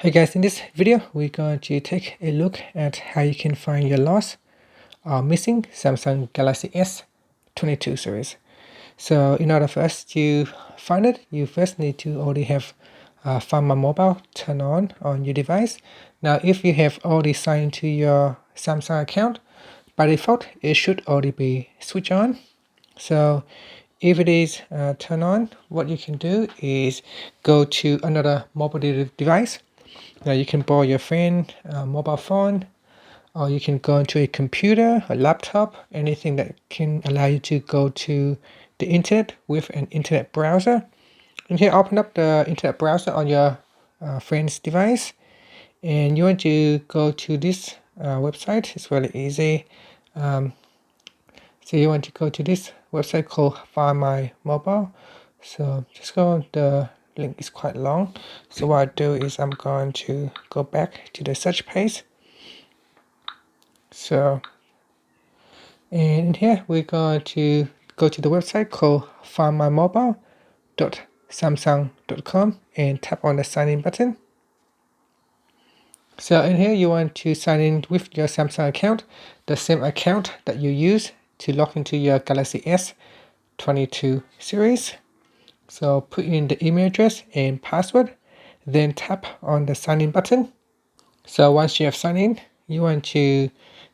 Hey guys, in this video we're going to take a look at how you can find your lost or missing Samsung Galaxy S22 series. So in order for us to find it, you first need to already have Find My Mobile turned on your device. Now if you have already signed into your Samsung account, by default it should already be switched on. So if it is turned on, what you can do is go to another mobile device. Now you can borrow your friend mobile phone, or you can go into a computer, a laptop, anything that can allow you to go to the internet with an internet browser. And here, open up the internet browser on your friend's device, and you want to go to this website. It's really easy. So you want to go to this website called Find My Mobile. So just go on, the link is quite long. So what I do is I'm going to go back to the search page. So, and in here we're going to go to the website called findmymobile.samsung.com and tap on the sign in button. So in here you want to sign in with your Samsung account, the same account that you use to log into your Galaxy S22 series. So put in the email address and password, then tap on the sign in button. So once you have signed in, you want to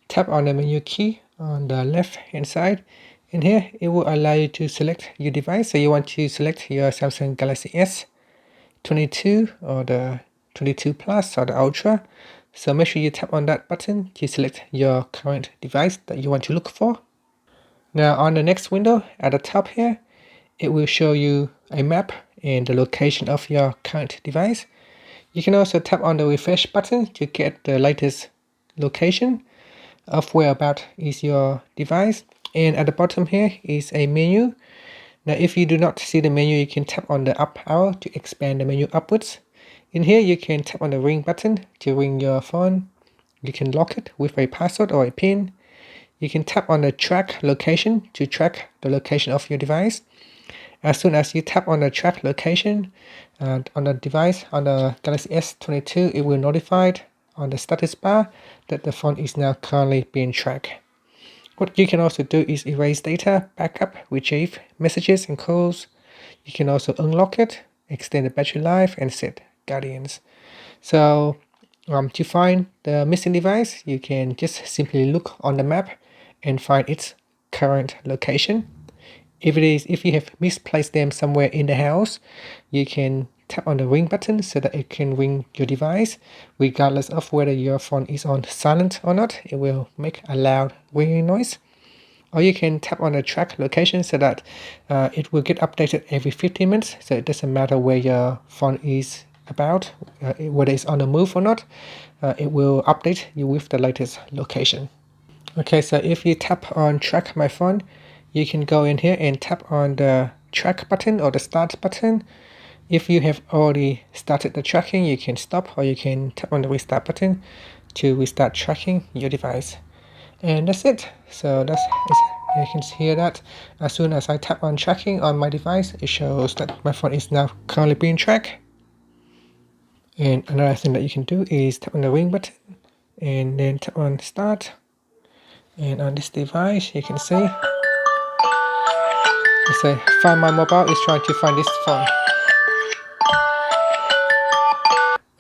tap on the menu key on the left hand side. In here, it will allow you to select your device. So you want to select your Samsung Galaxy S22 or the 22 Plus or the Ultra. So make sure you tap on that button to select your current device that you want to look for. Now on the next window at the top here, it will show you a map and the location of your current device. You can also tap on the refresh button to get the latest location of whereabout is your device. And at the bottom here is a menu. Now if you do not see the menu, you can tap on the up arrow to expand the menu upwards. In here you can tap on the ring button to ring your phone. You can lock it with a password or a pin. You can tap on the track location to track the location of your device. As soon as you tap on the track location on the device, on the Galaxy S22, it will notify on the status bar that the phone is now currently being tracked. What you can also do is erase data, backup, retrieve messages and calls. You can also unlock it, extend the battery life, and set guardians. So to find the missing device, you can just simply look on the map and find its current location. If you have misplaced them somewhere in the house, you can tap on the ring button so that it can ring your device regardless of whether your phone is on silent or not. It will make a loud ringing noise. Or you can tap on the track location so that it will get updated every 15 minutes. So it doesn't matter where your phone is about, whether it's on the move or not, it will update you with the latest location. Okay, so if you tap on track my phone, you can go in here and tap on the track button or the start button. If you have already started the tracking, you can stop, or you can tap on the restart button to restart tracking your device. And that's it. So you can hear that as soon as I tap on tracking on my device, it shows that my phone is now currently being tracked. And another thing that you can do is tap on the ring button and then tap on start. And on this device, you can see it says Find My Mobile is trying to find this phone.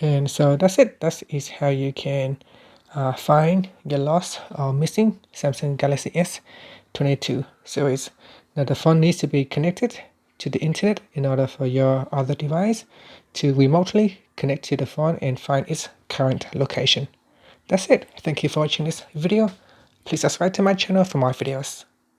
And so that's it. That is how you can find your lost or missing Samsung Galaxy S22 series. Now the phone needs to be connected to the internet in order for your other device to remotely connect to the phone and find its current location. That's it. Thank you for watching this video. Please subscribe to my channel for more videos.